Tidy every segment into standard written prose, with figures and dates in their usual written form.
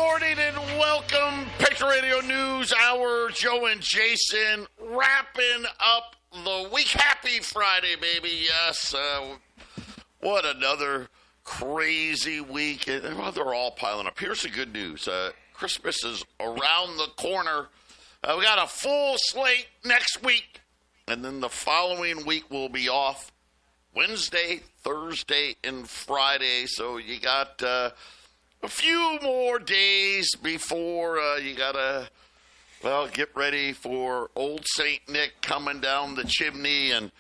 morning and welcome. Patriot Radio News Hour. Joe and Jason wrapping up the week. Happy Friday, baby. Yes. What another crazy week. Well, they're all piling up. Here's the good news. Christmas is around the corner. We got a full slate next week. And then the following week will be off Wednesday, Thursday, and Friday. So you got a few more days before you got to, get ready for old St. Nick coming down the chimney. And,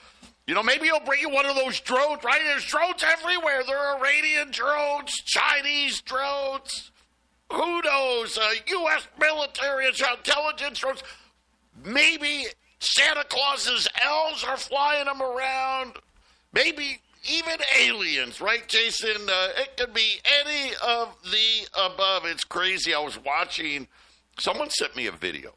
maybe he'll bring you one of those drones, right? There's drones everywhere. There are Iranian drones, Chinese drones. Who knows? U.S. military intelligence drones. Maybe Santa Claus's elves are flying them around. Maybe even aliens, right, Jason? It could be any of the above. It's crazy. I was watching, someone sent me a video,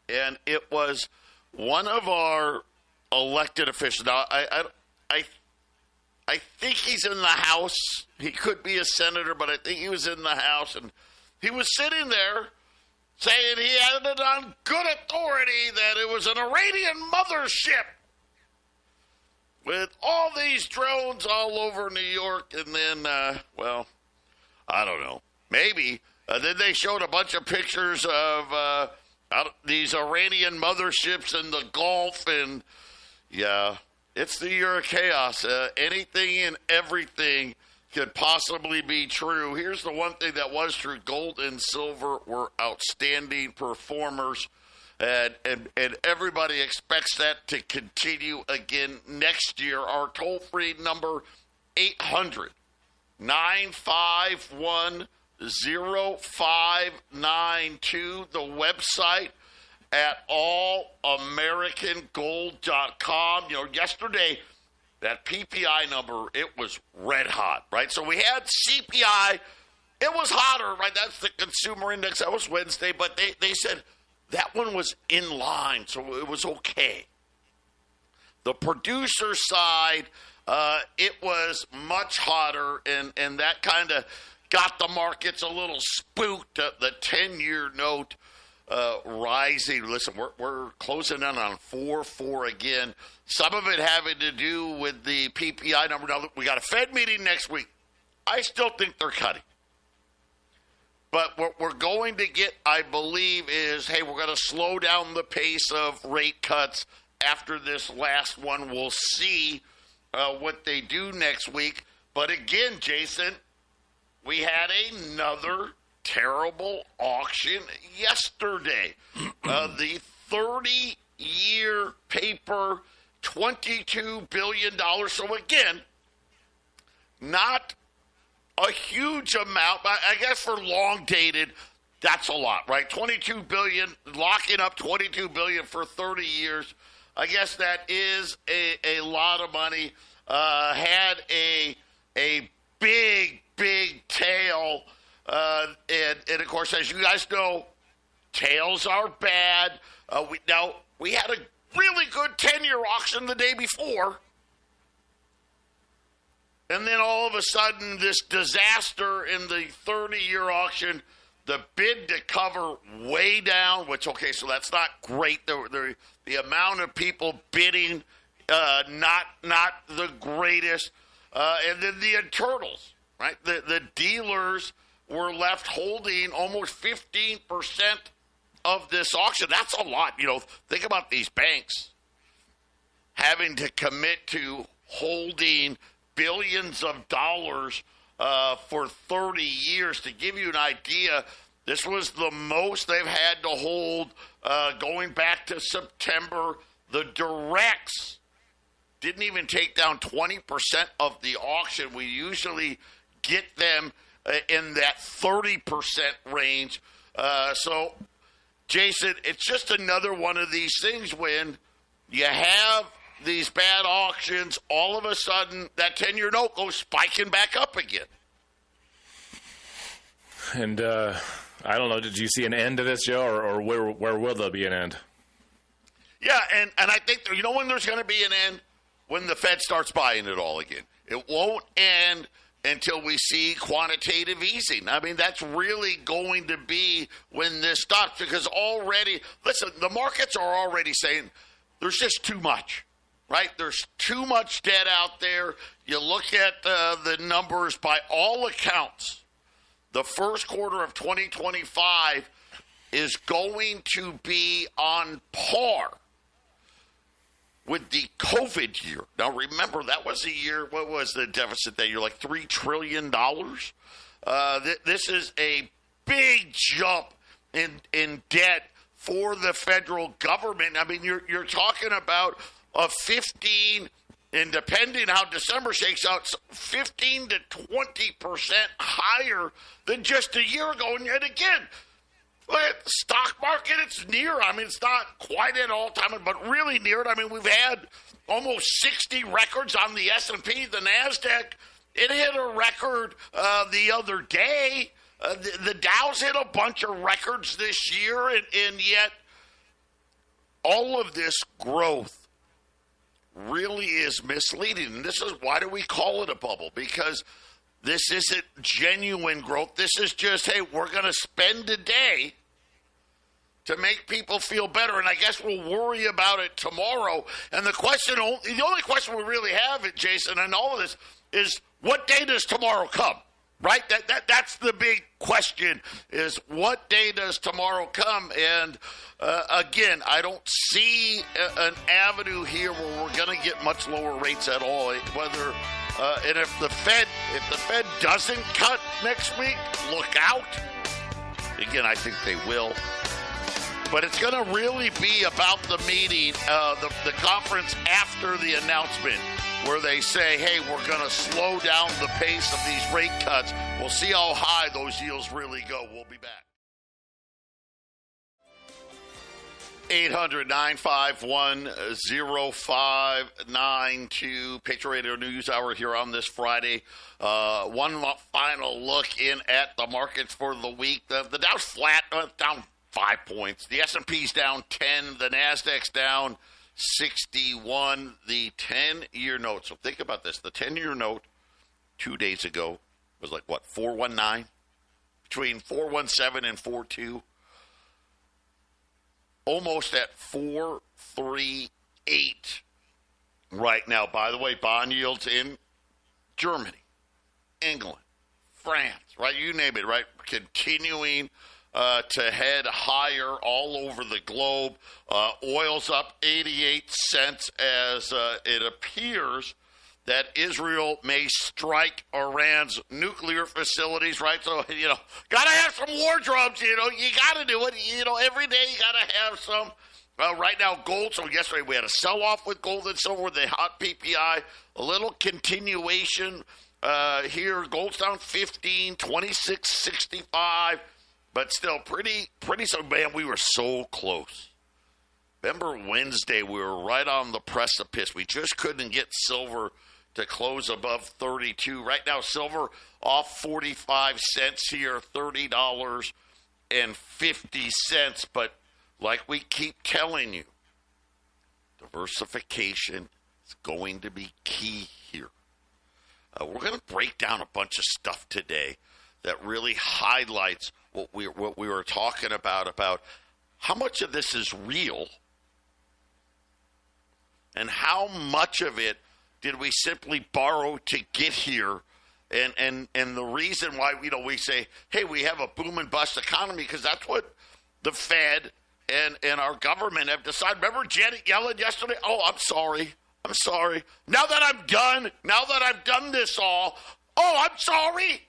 and it was one of our elected officials. Now, I think he's in the House. He could be a senator, but I think he was in the House, and he was sitting there saying he had it on good authority that it was an Iranian mothership with all these drones all over New York. And then, I don't know. Maybe. Then they showed a bunch of pictures of these Iranian motherships in the Gulf. And, yeah, it's the year of chaos. Anything and everything could possibly be true. Here's the one thing that was true. Gold and silver were outstanding performers. And everybody expects that to continue again next year. Our toll-free number, 800-951-0592. The website at allamericangold.com. Yesterday, that PPI number, it was red hot, right? So we had CPI. It was hotter, right? That's the consumer index. That was Wednesday. But they said that one was in line, so it was okay. The producer side, it was much hotter, and that kind of got the markets a little spooked. The 10-year note rising. Listen, we're closing in on 4.4 again. Some of it having to do with the PPI number. Now, we got a Fed meeting next week. I still think they're cutting. But what we're going to get, I believe, is, hey, we're going to slow down the pace of rate cuts after this last one. We'll see what they do next week. But again, Jason, we had another terrible auction yesterday. The 30-year paper, $22 billion. So again, not a huge amount, but I guess for long dated, that's a lot, right? $22 billion, locking up $22 billion for 30 years. I guess that is a lot of money. Had a big tail, and of course, as you guys know, tails are bad. We had a really good 10-year auction the day before. And then all of a sudden, this disaster in the 30-year auction, the bid to cover way down, which, okay, so that's not great. The amount of people bidding, not the greatest. And then the internals, right? The dealers were left holding almost 15% of this auction. That's a lot. Think about these banks having to commit to holding billions of dollars for 30 years. To give you an idea, this was the most they've had to hold going back to September. The directs didn't even take down 20% of the auction. We usually get them in that 30% range. So, Jason, it's just another one of these things when you have these bad auctions, all of a sudden that 10-year note goes spiking back up again. And I don't know, did you see an end to this, Joe, or where will there be an end? Yeah, and I think, when there's going to be an end? When the Fed starts buying it all again. It won't end until we see quantitative easing. I mean, that's really going to be when this stops, because already, listen, the markets are already saying there's just too much, right? There's too much debt out there. You look at the numbers by all accounts. The first quarter of 2025 is going to be on par with the COVID year. Now, remember, that was a year, what was the deficit that year? Like $3 trillion? This is a big jump in debt for the federal government. I mean, you're talking about a 15, and depending how December shakes out, 15 to 20% higher than just a year ago. And yet again, look at the stock market, it's near. I mean, it's not quite at all-time, but really near it. I mean, we've had almost 60 records on the S&P. The NASDAQ, it hit a record the other day. The Dow's hit a bunch of records this year, and yet all of this growth really is misleading. And this is, why do we call it a bubble? Because this isn't genuine growth. This is just, hey, we're going to spend a day to make people feel better, and I guess we'll worry about it tomorrow. And the only question we really have, Jason, and all of this is, what day does tomorrow come? Right? That's the big question, is what day does tomorrow come? And again, I don't see an avenue here where we're going to get much lower rates at all. Whether and if the Fed doesn't cut next week, look out. Again, I think they will. But it's going to really be about the meeting, the conference after the announcement, where they say, hey, we're going to slow down the pace of these rate cuts. We'll see how high those yields really go. We'll be back. 800-951-0592. Patriot Radio News Hour here on this Friday. One final look in at the markets for the week. The Dow's flat, down 5 points. The S&P's down 10. The NASDAQ's down 61. The 10-year note. So think about this. The 10-year note 2 days ago was like, what, 419? Between 417 and 42. Almost at 438 right now. By the way, bond yields in Germany, England, France, right? You name it, right? Continuing to head higher all over the globe. Oil's up 88 cents as it appears that Israel may strike Iran's nuclear facilities, right? So, got to have some war drums, you got to do it. Every day you got to have some. Right now, gold. So yesterday we had a sell-off with gold and silver, the hot PPI. A little continuation here. Gold's down 15, 26.65. But still pretty so, man, we were so close. Remember Wednesday, we were right on the precipice. We just couldn't get silver to close above 32. Right now, silver off 45 cents here, $30.50. But like we keep telling you, diversification is going to be key here. We're going to break down a bunch of stuff today that really highlights what we were talking about how much of this is real and how much of it did we simply borrow to get here, and the reason why we say, hey, we have a boom and bust economy, because that's what the Fed and our government have decided. Remember Janet Yellen yesterday? Oh, I'm sorry. Now that I've done this all, I'm sorry.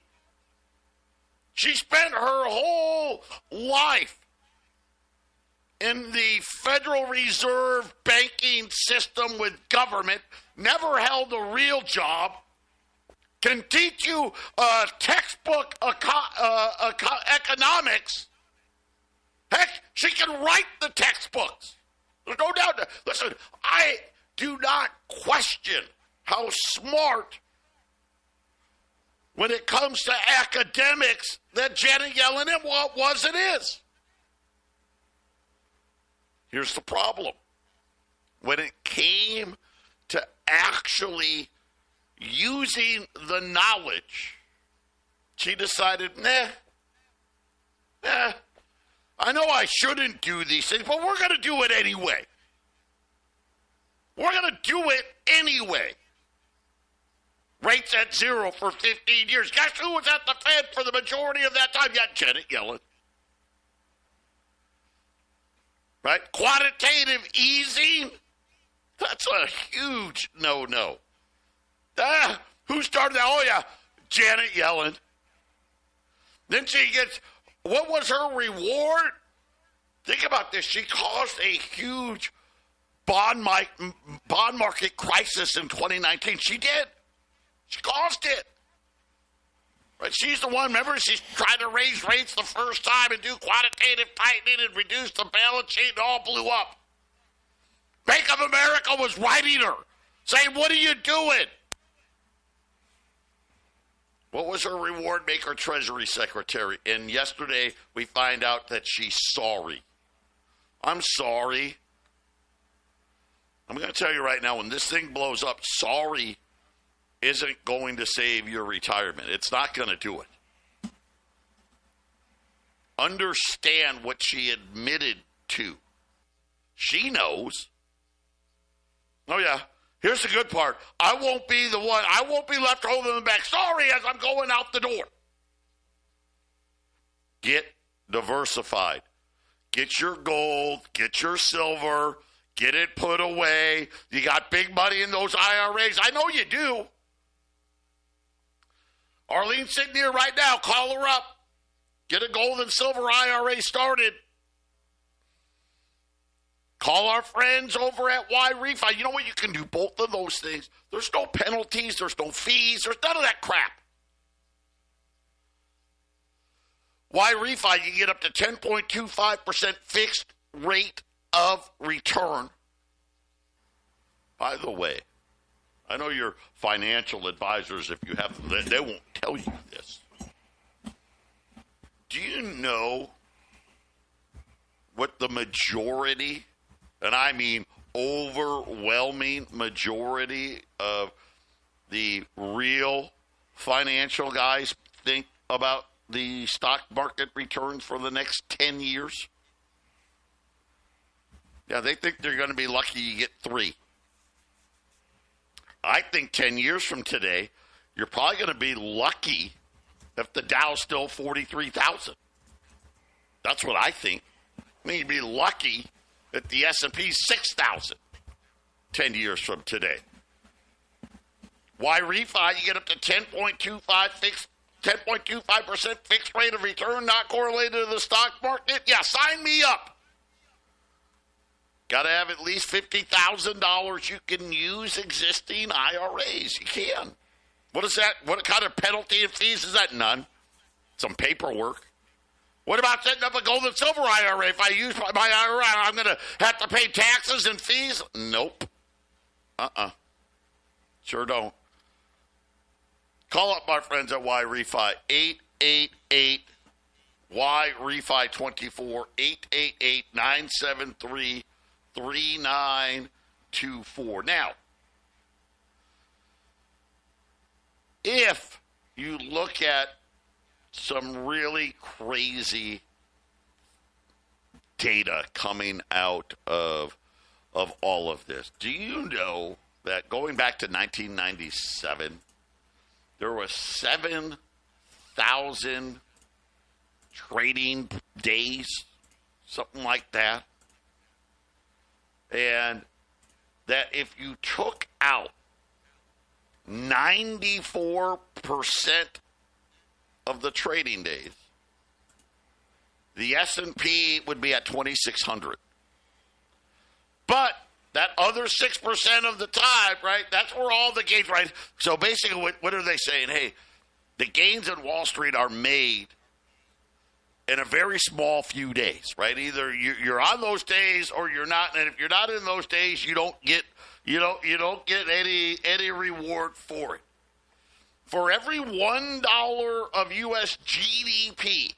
She spent her whole life in the Federal Reserve banking system with government, never held a real job, can teach you textbook economics. Heck, she can write the textbooks. There's no doubt. Listen, I do not question how smart, when it comes to academics, that Janet Yellen was and is. Here's the problem. When it came to actually using the knowledge, she decided, I know I shouldn't do these things, but we're going to do it anyway. We're going to do it anyway. Rates at zero for 15 years. Guess who was at the Fed for the majority of that time? Yeah, Janet Yellen. Right? Quantitative easing? That's a huge no-no. Who started that? Oh, yeah, Janet Yellen. Then she gets, what was her reward? Think about this. She caused a huge bond market crisis in 2019. She did. She caused it. Right? She's the one, remember, she's trying to raise rates the first time and do quantitative tightening and reduce the balance sheet and all blew up. Bank of America was writing her, saying, what are you doing? What was her reward? Make her Treasury Secretary. And yesterday we find out that she's sorry. I'm sorry. I'm going to tell you right now, when this thing blows up, sorry isn't going to save your retirement. It's not going to do it. Understand what she admitted to. She knows. Oh, yeah. Here's the good part. I won't be the one. I won't be left holding them back. Sorry, as I'm going out the door. Get diversified. Get your gold. Get your silver. Get it put away. You got big money in those IRAs. I know you do. Arlene's sitting here right now. Call her up. Get a gold and silver IRA started. Call our friends over at Y-Refi. You know what? You can do both of those things. There's no penalties. There's no fees. There's none of that crap. Y-Refi, you get up to 10.25% fixed rate of return. By the way, I know your financial advisors, if you have, they won't tell you this. Do you know what the majority, and I mean overwhelming majority of the real financial guys think about the stock market returns for the next 10 years? Yeah, they think they're going to be lucky you get 3. I think 10 years from today, you're probably going to be lucky if the Dow's still 43,000. That's what I think. I mean, you'd be lucky if the S&P's 6,000 10 years from today. Y-Refi, you get up to 10.25% fixed rate of return, not correlated to the stock market. Yeah, sign me up. Got to have at least $50,000 you can use existing IRAs. You can. What is that? What kind of penalty and fees is that? None. Some paperwork. What about setting up a gold and silver IRA? If I use my IRA, I'm going to have to pay taxes and fees? Nope. Sure don't. Call up my friends at Y-Refi, 888-Y-Refi24, 888-973-3924. Now, if you look at some really crazy data coming out of all of this, do you know that going back to 1997, there were 7,000 trading days, something like that? And that if you took out 94% of the trading days, the S&P would be at 2,600. But that other 6% of the time, right, that's where all the gains, right? So basically, what are they saying? Hey, the gains in Wall Street are made in a very small few days, right? Either you're on those days or you're not, and if you're not in those days, you don't get any reward for it. For every $1 of U.S. GDP,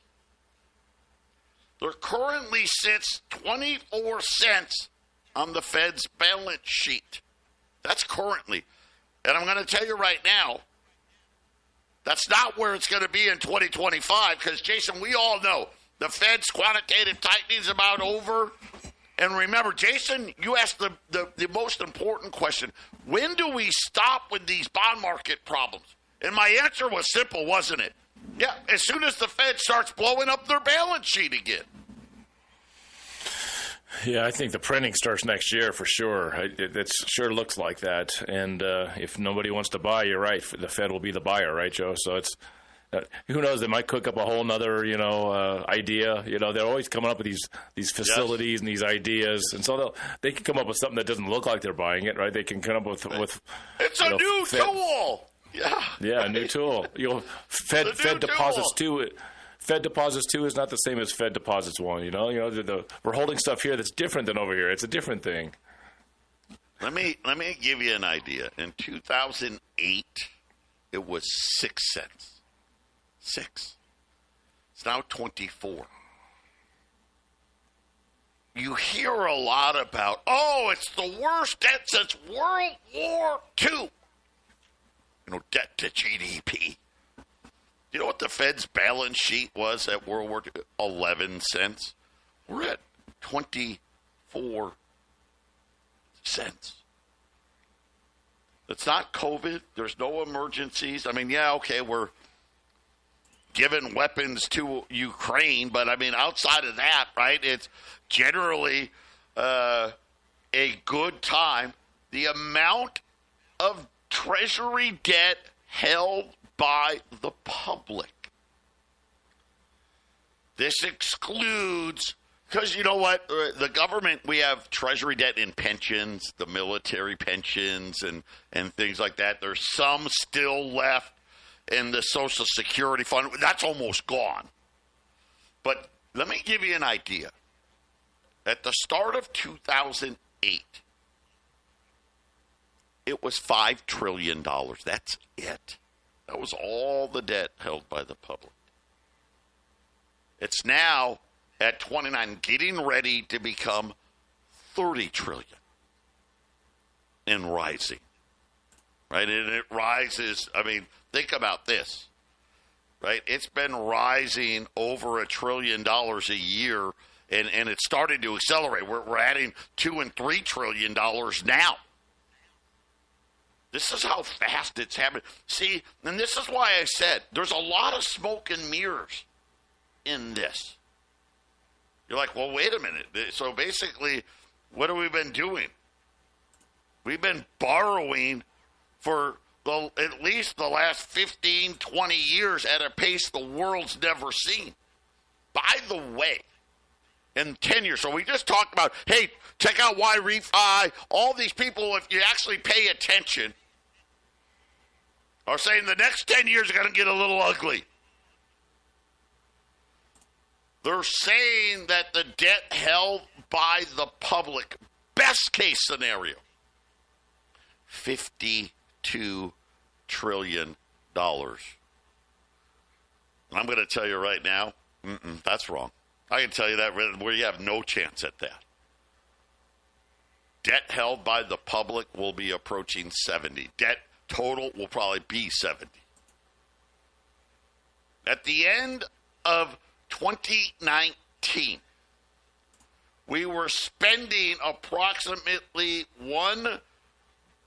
there currently sits 24 cents on the Fed's balance sheet. That's currently. And I'm going to tell you right now, that's not where it's going to be in 2025 because, Jason, we all know the Fed's quantitative tightening is about over. And remember, Jason, you asked the most important question. When do we stop with these bond market problems? And my answer was simple, wasn't it? Yeah, as soon as the Fed starts blowing up their balance sheet again. Yeah, I think the printing starts next year for sure. It sure looks like that. And if nobody wants to buy, you're right. The Fed will be the buyer, right, Joe? So it's who knows? They might cook up a whole nother, idea. They're always coming up with these facilities and these ideas, and so they can come up with something that doesn't look like they're buying it, right? They can come up with it's a new tool. Yeah, a new tool. Fed deposits too. Fed deposits 2 is not the same as Fed deposits 1. We're holding stuff here that's different than over here. It's a different thing. Let me give you an idea. In 2008, it was 6 cents. 6. It's now 24. You hear a lot about, it's the worst debt since World War II. Debt to GDP. You know what the Fed's balance sheet was at World War II? 11 cents. We're at 24 cents. It's not COVID. There's no emergencies. I mean, we're giving weapons to Ukraine, but outside of that, right, it's generally a good time. The amount of Treasury debt held by the public. This excludes, because you know what? The government, we have Treasury debt in pensions, the military pensions, and things like that. There's some still left in the Social Security fund. That's almost gone. But let me give you an idea. At the start of 2008, it was $5 trillion. That's it. That was all the debt held by the public. It's now at 29, getting ready to become 30 trillion and rising. Right? And it rises. Think about this. Right? It's been rising over $1 trillion a year, and it's starting to accelerate. We're adding $2 and $3 trillion now. This is how fast it's happening. See, and this is why I said there's a lot of smoke and mirrors in this. You're like, well, wait a minute. So basically, what have we been doing? We've been borrowing for at least the last 15, 20 years at a pace the world's never seen. By the way, in 10 years, so we just talked about, hey, check out why refi, all these people, if you actually pay attention, are saying the next 10 years are going to get a little ugly. They're saying that the debt held by the public, best case scenario, $52 trillion. And I'm going to tell you right now, that's wrong. I can tell you that where you have no chance at that. Debt held by the public will be approaching 70. Debt total will probably be 70. At the end of 2019, we were spending approximately $1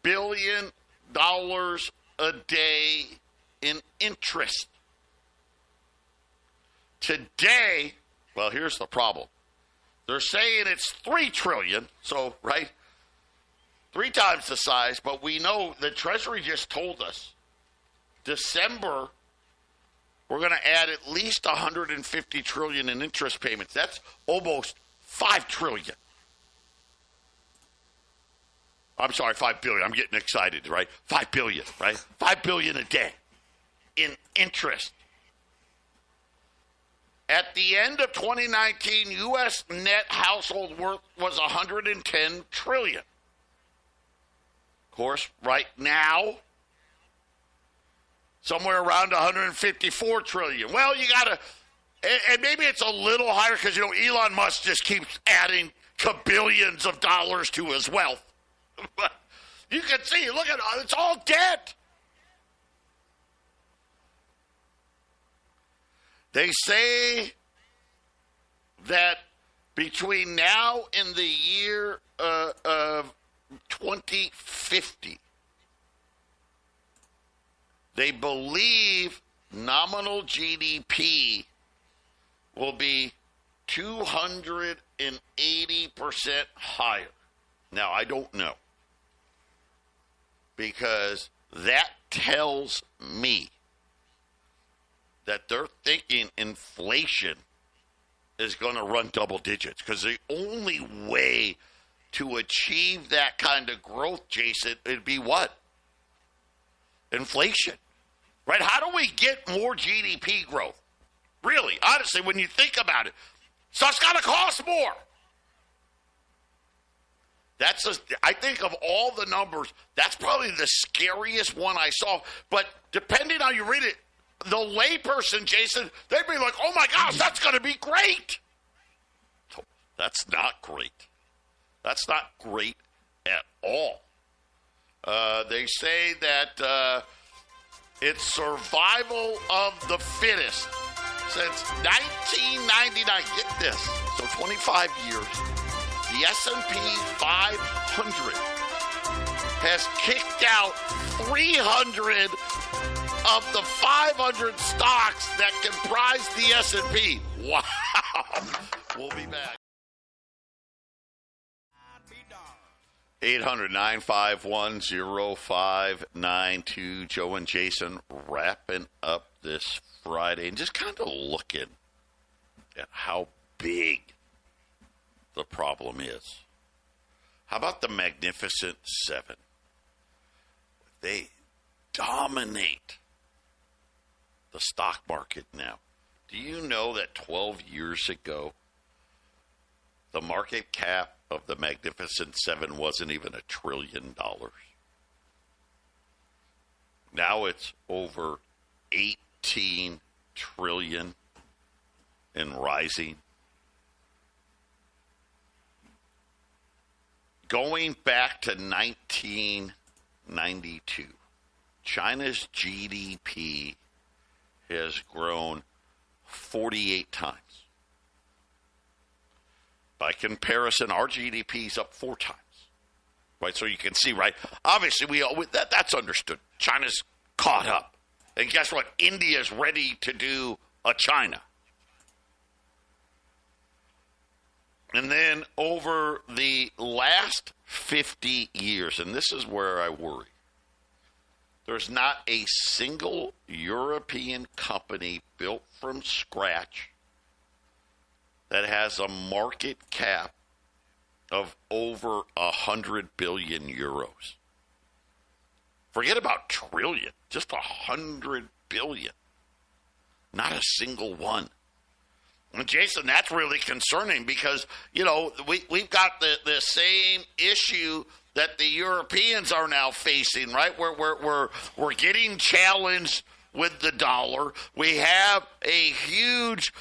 billion a day in interest. Today, well, here's the problem. They're saying it's $3 trillion, so, right, 3 times the size, but we know the Treasury just told us December we're going to add at least $150 trillion in interest payments. That's almost $5 trillion. I'm sorry, $5 billion. I'm getting excited, right? $5 billion, right? $5 billion a day in interest. At the end of 2019, U.S. net household worth was $110 trillion. Of course, right now, somewhere around $154 trillion. Well, you got to, and maybe it's a little higher because, Elon Musk just keeps adding to billions of dollars to his wealth. But, You can see, look at it, it's all dead. They say that between now and the year of 2050, they believe nominal GDP will be 280% higher. Now, I don't know, because that tells me that they're thinking inflation is going to run double digits, because the only way to achieve that kind of growth, Jason, it'd be what? Inflation, right? How do we get more GDP growth? Really, honestly, when you think about it, so it's got to cost more. I think of all the numbers, that's probably the scariest one I saw. But depending on how you read it, the layperson, Jason, they'd be like, oh my gosh, that's going to be great. That's not great. That's not great at all. They say that it's survival of the fittest. Since 1999, get this, so 25 years, the S&P 500 has kicked out 300 of the 500 stocks that comprise the S&P. Wow. We'll be back. 800-951-0592. Joe and Jason wrapping up this Friday and just kind of looking at how big the problem is. How about the Magnificent Seven? They dominate the stock market now. Do you know that 12 years ago, the market cap of the Magnificent Seven wasn't even $1 trillion? Now it's over 18 trillion and rising. Going back to 1992, China's GDP has grown 48 times. By comparison, our GDP is up 4 times. Right, so you can see, right? Obviously, that's understood. China's caught up. And guess what? India's ready to do a China. And then over the last 50 years, and this is where I worry, there's not a single European company built from scratch that has a market cap of over 100 billion euros. Forget about trillion, just 100 billion. Not a single one. And Jason, that's really concerning because, you know, we've got the same issue that the Europeans are now facing, right? We're getting challenged with the dollar. We have a huge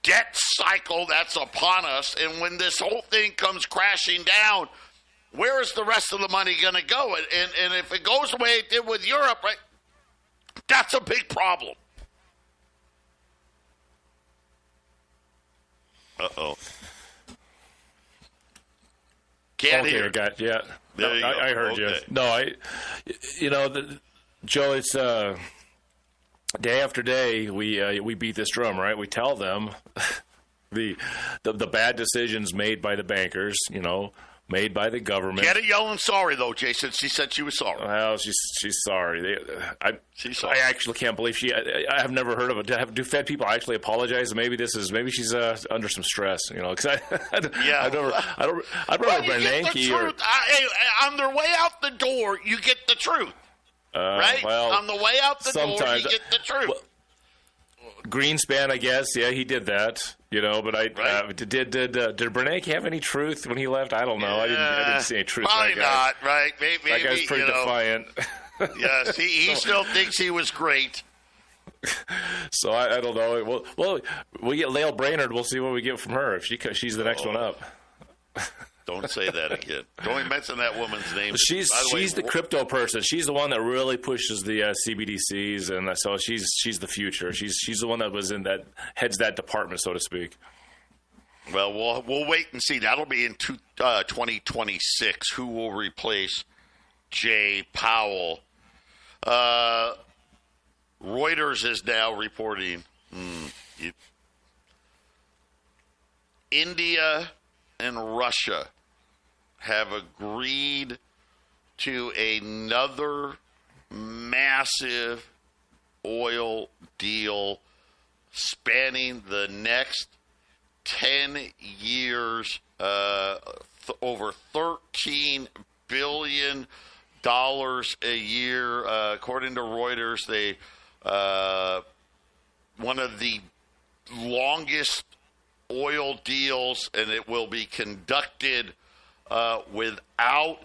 debt cycle that's upon us. And when this whole thing comes crashing down, where is the rest of the money going to go? And if it goes the way it did with Europe, right, that's a big problem. Uh-oh. Can't hear. Yeah. I heard you. No, Joe, it's day after day we beat this drum, right? We tell them the bad decisions made by the bankers, you know, made by the government. Janet Yellen sorry, though, Jason. She said she was sorry. Well, she's sorry. She's sorry. I actually can't believe I have never heard of it. Do Fed people actually apologize? Maybe she's under some stress, you know. Because I don't remember Bernanke. On their way out the door, you get the truth, right? Well, on the way out the door, you get the truth. Well, Greenspan, I guess, yeah, he did that, you know. But did Bernanke have any truth when he left? I don't know. I didn't see any truth. Probably not, right? Maybe that guy's pretty defiant. Yes, he still thinks he was great. So I don't know. Well, we get Lael Brainerd. We'll see what we get from her if she's the next one up. Don't say that again. Don't even mention that woman's name. She's the crypto person. She's the one that really pushes the CBDCs, and so she's the future. She's the one that heads that department, so to speak. Well, we'll wait and see. That'll be in 2026. Who will replace Jay Powell? Reuters is now reporting India and Russia have agreed to another massive oil deal spanning the next 10 years, over $13 billion a year. According to Reuters, they one of the longest oil deals, and it will be conducted without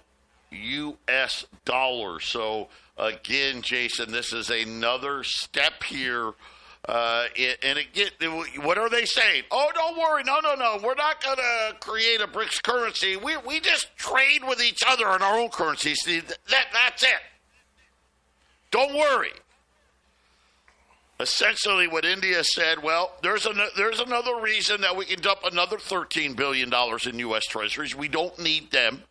U.S. dollars. So, again, Jason, this is another step here. And again, what are they saying? Oh, don't worry. No. We're not going to create a BRICS currency. We just trade with each other in our own currencies. That's it. Don't worry. Essentially, what India said, well, there's another reason that we can dump another $13 billion in U.S. treasuries. We don't need them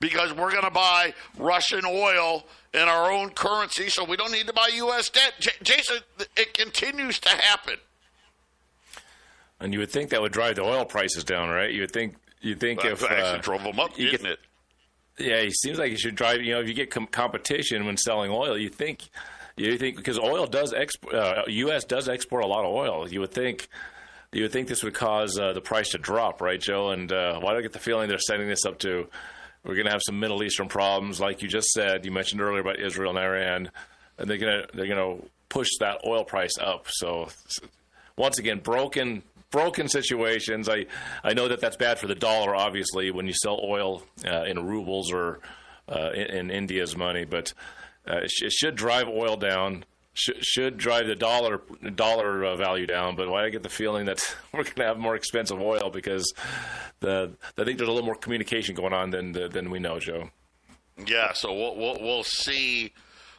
because we're going to buy Russian oil in our own currency, so we don't need to buy U.S. debt. Jason, it continues to happen. And you would think that would drive the oil prices down, right? You think if actually drove them up, didn't it? Yeah, it seems like it should drive. If you get competition when selling oil, you think because oil does U.S. does export a lot of oil. You would think this would cause the price to drop, right, Joe? And why do I get the feeling they're setting this up to? We're going to have some Middle Eastern problems, like you just said. You mentioned earlier about Israel and Iran, and they're going to push that oil price up. So once again, broken situations. I know that's bad for the dollar, obviously, when you sell oil in rubles or in India's money, but it should drive oil down. Should drive the dollar value down, but why I get the feeling that we're going to have more expensive oil because I think there's a little more communication going on than we know, Joe. Yeah, so we'll see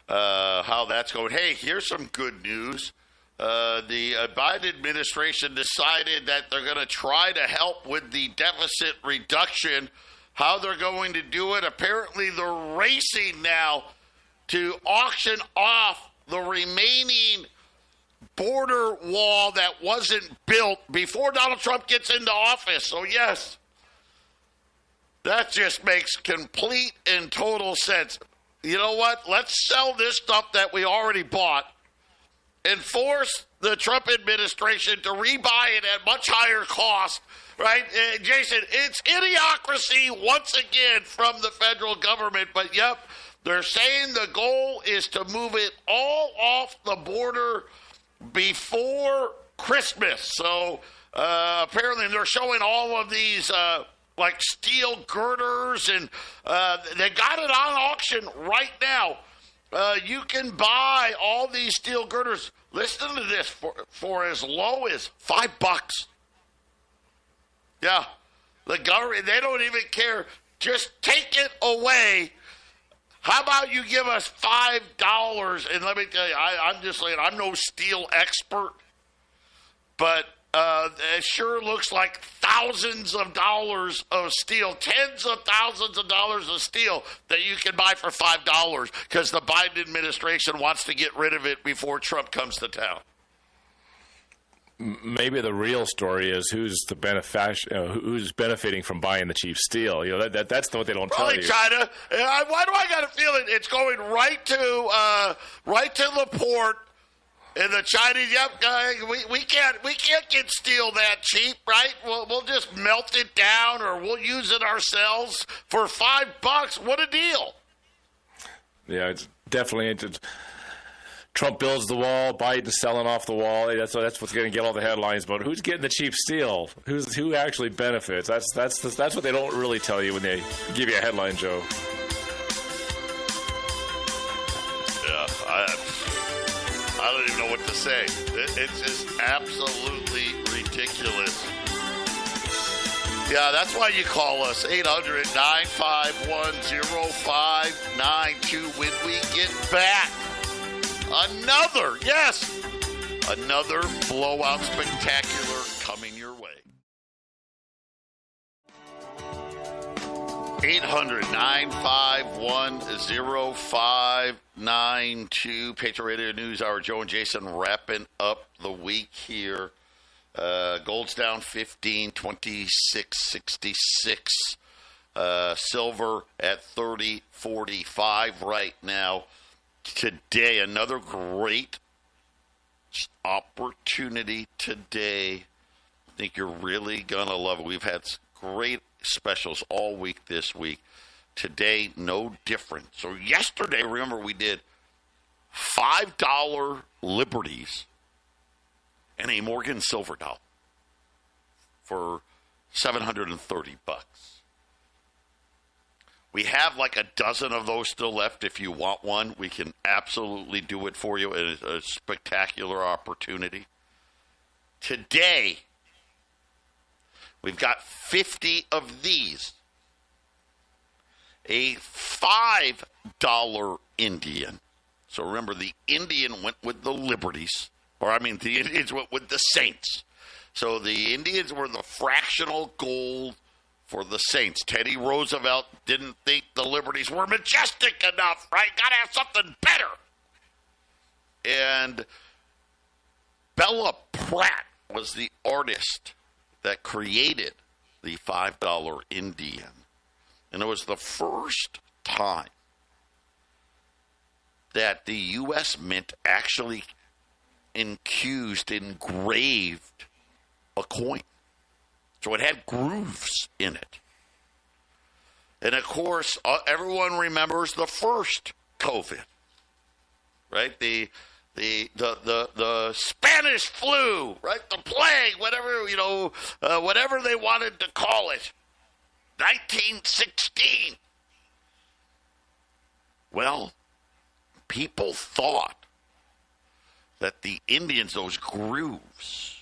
how that's going. Hey, here's some good news. The Biden administration decided that they're going to try to help with the deficit reduction. How they're going to do it? Apparently, they're racing now to auction off the remaining border wall that wasn't built before Donald Trump gets into office. So, yes, that just makes complete and total sense. You know what? Let's sell this stuff that we already bought and force the Trump administration to rebuy it at much higher cost, right? Jason, it's idiocracy once again from the federal government, but yep. They're saying the goal is to move it all off the border before Christmas. So apparently they're showing all of these like steel girders, and they got it on auction right now. You can buy all these steel girders. Listen to this, for as low as $5. Yeah, the government, they don't even care. Just take it away. How about you give us $5? And let me tell you, I'm just saying, I'm no steel expert, but it sure looks like thousands of dollars of steel, tens of thousands of dollars of steel that you can buy for $5 because the Biden administration wants to get rid of it before Trump comes to town. Maybe the real story is who's benefiting from buying the cheap steel. That's what they don't tell you. China. Why do I got a feeling it's going right to the port? And the Chinese, we can't get steel that cheap, right? We'll just melt it down, or we'll use it ourselves for $5. What a deal! Yeah, it's definitely. Trump builds the wall, Biden's selling off the wall. That's what's going to get all the headlines. But who's getting the cheap steel? Who actually benefits? That's what they don't really tell you when they give you a headline, Joe. Yeah, I don't even know what to say. It's just absolutely ridiculous. Yeah, that's why you call us. 800-951-0592 when we get back. Another blowout spectacular coming your way. 800-951-0592. Patriot Radio News Hour. Joe and Jason wrapping up the week here. Gold's down 15, 26.66. Silver at 30.45 right now. Today, another great opportunity today. I think you're really going to love it. We've had great specials all week this week. Today, no different. So yesterday, remember, we did $5 Liberties and a Morgan silver dollar for $730. We have like a dozen of those still left. If you want one, we can absolutely do it for you. It is a spectacular opportunity. Today, we've got 50 of these. A $5 Indian. So remember, the Indian went with the Liberties. The Indians went with the Saints. So the Indians were the fractional gold for the Saints. Teddy Roosevelt didn't think the Liberties were majestic enough, right? Got to have something better. And Bella Pratt was the artist that created the $5 Indian. And it was the first time that the U.S. Mint actually engraved a coin. So it had grooves in it. And of course, everyone remembers the first COVID, right? The Spanish flu, right? The plague, whatever they wanted to call it. 1916. Well, people thought that the Indians, those grooves,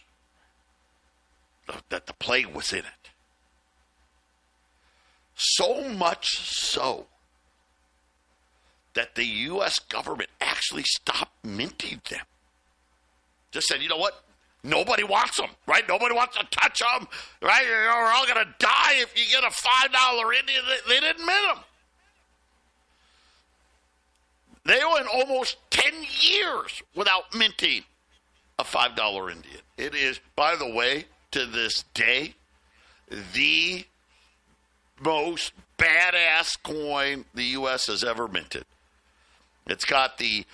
that the plague was in it. So much so that the U.S. government actually stopped minting them. Just said, you know what? Nobody wants them, right? Nobody wants to touch them, right? We're all going to die if you get a $5 Indian. They didn't mint them. They went almost 10 years without minting a $5 Indian. It is, by the way, to this day, the most badass coin the U.S. has ever minted. It's got the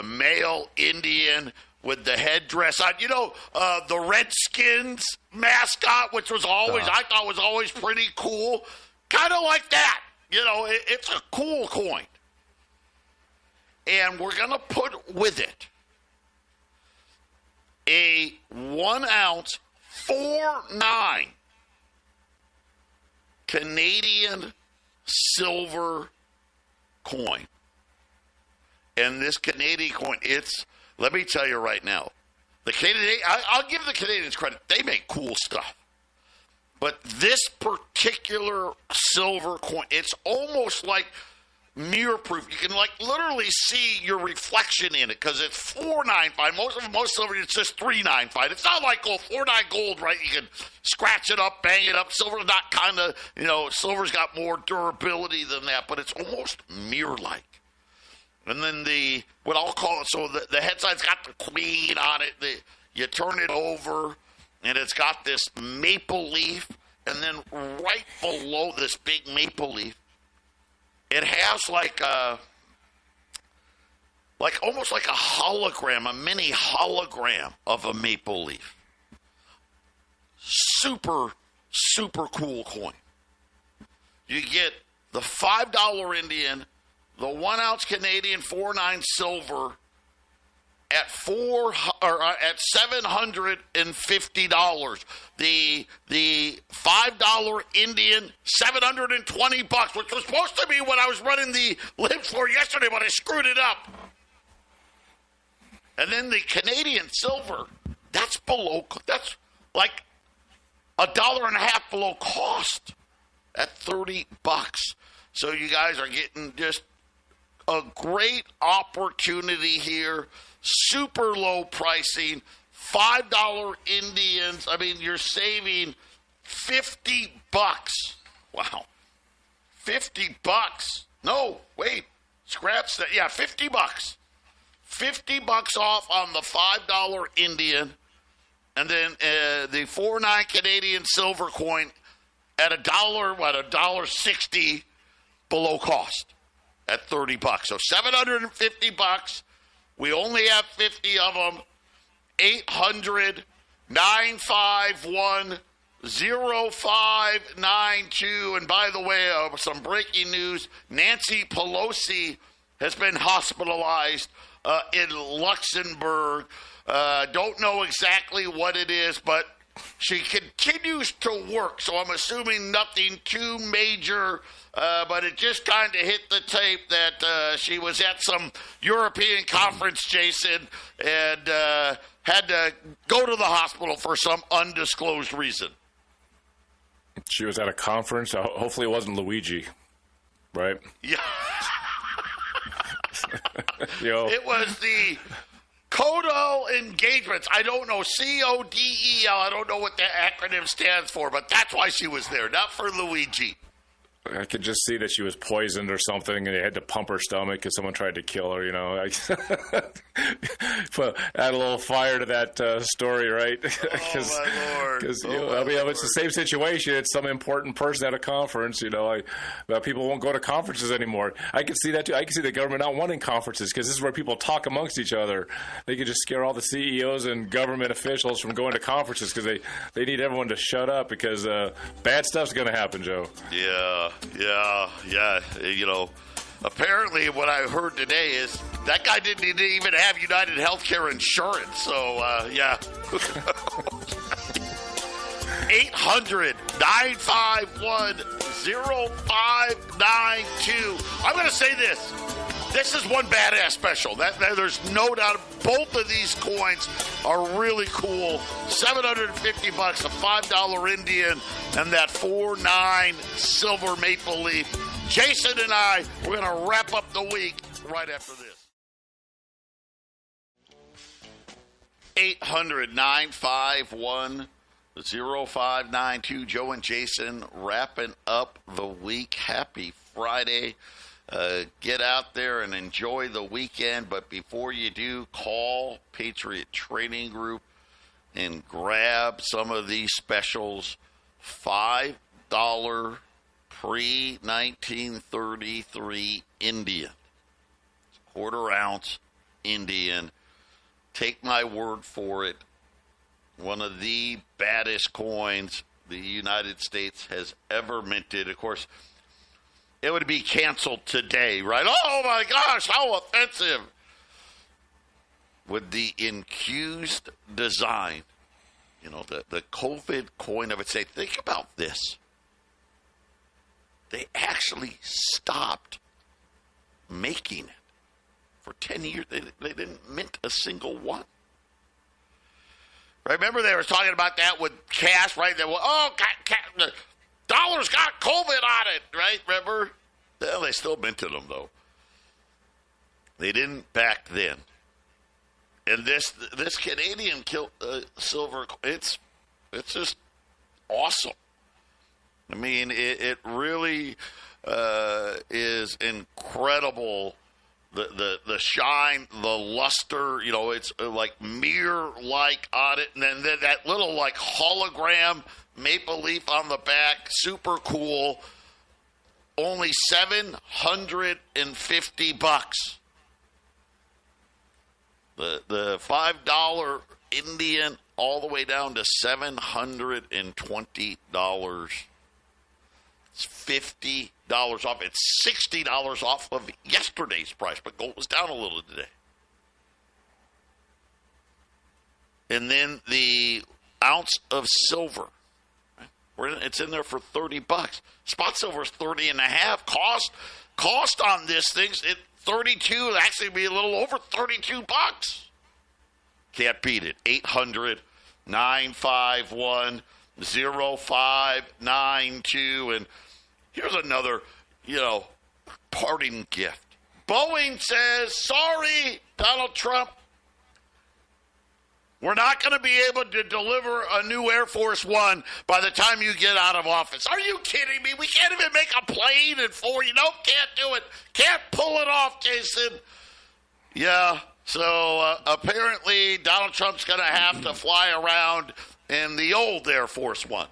male Indian with the headdress on. The Redskins mascot, which was always, I thought was always pretty cool. Kind of like that. It's a cool coin. And we're going to put with it a 1 ounce 4.9 Canadian silver coin. And this Canadian coin, let me tell you right now, I'll give the Canadians credit. They make cool stuff. But this particular silver coin, it's almost like mirror proof. You can literally see your reflection in it because it's $4.95. Most silver, it's just $3.95. It's not like gold, $4.9 gold, right? You can scratch it up, bang it up. Silver's not silver's got more durability than that, but it's almost mirror-like. And then what I'll call it, so the head side's got the queen on it. You turn it over, and it's got this maple leaf, and then right below this big maple leaf, it has almost like a hologram, a mini hologram of a maple leaf. Super, super cool coin. You get the $5 Indian, the 1 ounce Canadian 4.9 silver at $750. The $5 Indian, $720, which was supposed to be what I was running the lid for yesterday, but I screwed it up. And then the Canadian silver, that's like $1.50 below cost at $30. So you guys are getting just a great opportunity here. Super low pricing. $5 Indians. I mean, you're saving $50. Wow. $50. No, wait. Scratch that. Yeah, $50. $50 off on the $5 Indian. And then the 4.9 Canadian silver coin at $1.60 below cost at $30. So $750. We only have 50 of them. 800-951-0592. And by the way, some breaking news. Nancy Pelosi has been hospitalized in Luxembourg. Don't know exactly what it is, but she continues to work. So I'm assuming nothing too major, but it just kind of hit the tape that she was at some European conference, Jason, and had to go to the hospital for some undisclosed reason. She was at a conference. Hopefully it wasn't Luigi, right? Yeah. It was the Codel Engagements. I don't know, CODEL. I don't know what that acronym stands for, but that's why she was there, not for Luigi. I could just see that she was poisoned or something, and they had to pump her stomach because someone tried to kill her. Add a little fire to that story, right? Oh my Lord! Because it's the same situation. It's some important person at a conference. People won't go to conferences anymore. I can see that too. I can see the government not wanting conferences because this is where people talk amongst each other. They could just scare all the CEOs and government officials from going to conferences because they need everyone to shut up because bad stuff's going to happen, Joe. Yeah. Apparently what I heard today is that guy didn't even have United Healthcare insurance. So, yeah. 800-951-0592. I'm going to say this. This is one badass special. There's no doubt. Both of these coins are really cool. $750, a $5 Indian, and that 4.9 silver maple leaf. Jason and I, we're going to wrap up the week right after this. 800-951-0592. Joe and Jason wrapping up the week. Happy Friday. Get out there and enjoy the weekend. But before you do, call Patriot Trading Group and grab some of these specials. $5 pre-1933 Indian. Quarter ounce Indian. Take my word for it. One of the baddest coins the United States has ever minted. Of course, it would be canceled today, right? Oh, my gosh, how offensive. With the infused design, the COVID coin, I would say, think about this. They actually stopped making it. For 10 years, they didn't mint a single one. Remember they were talking about that with cash, right? They were, the dollar's got COVID on it, right? Remember? Well, they still minted them, though. They didn't back then. And this Canadian silver, it's just awesome. I mean, it really is incredible. The shine, the luster, it's like mirror-like on it. And then that little like hologram maple leaf on the back, super cool. Only $750. The $5 Indian all the way down to $720. It's $50 off. It's $60 off of yesterday's price, but gold was down a little today. And then the ounce of silver. It's in there for $30. Spot silver is $30.50. Cost on this thing's at $32. Actually, be a little over $32. Can't beat it. 800-951-0592. 0592. And here's another, parting gift. Boeing says, sorry, Donald Trump. We're not going to be able to deliver a new Air Force One by the time you get out of office. Are you kidding me? We can't even make a plane in 4. Can't do it. Can't pull it off, Jason. Yeah, so apparently Donald Trump's going to have to fly around in the old Air Force One.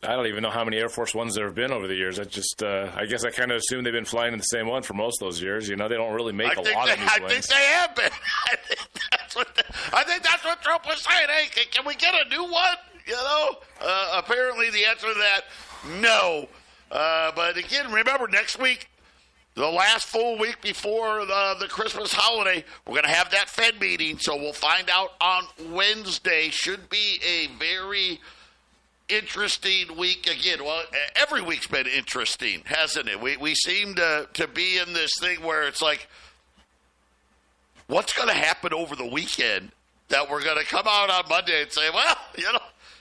I don't even know how many Air Force Ones there have been over the years. I guess I kind of assume they've been flying in the same one for most of those years. They don't really make a lot of new planes. I think they have been. I think that's what Trump was saying. Hey, can we get a new one? Apparently the answer to that, no. But again, remember, next week, the last full week before the Christmas holiday, we're going to have that Fed meeting. So we'll find out on Wednesday. Should be a very interesting week again. Well, every week's been interesting, hasn't it? We seem to be in this thing where it's like, what's going to happen over the weekend that we're going to come out on Monday and say, well,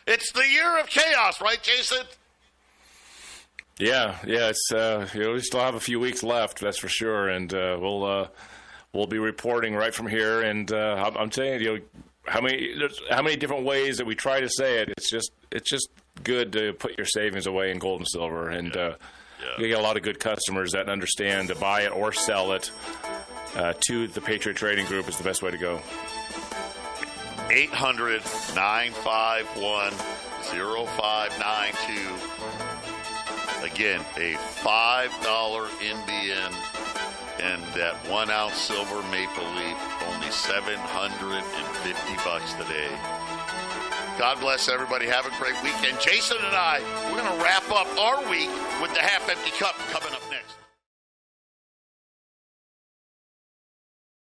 it's the year of chaos, right, Jason? Yeah, it's we still have a few weeks left, that's for sure, and we'll be reporting right from here. And I'm saying, how many different ways that we try to say it. It's just good to put your savings away in gold and silver, and you get a lot of good customers that understand to buy it or sell it to the Patriot Trading Group is the best way to go. 800-951-0592. Again, a $5 Indian and that 1 ounce silver maple leaf, only $750 today. God bless everybody. Have a great weekend. Jason and I, we're going to wrap up our week with the half-empty cup coming up.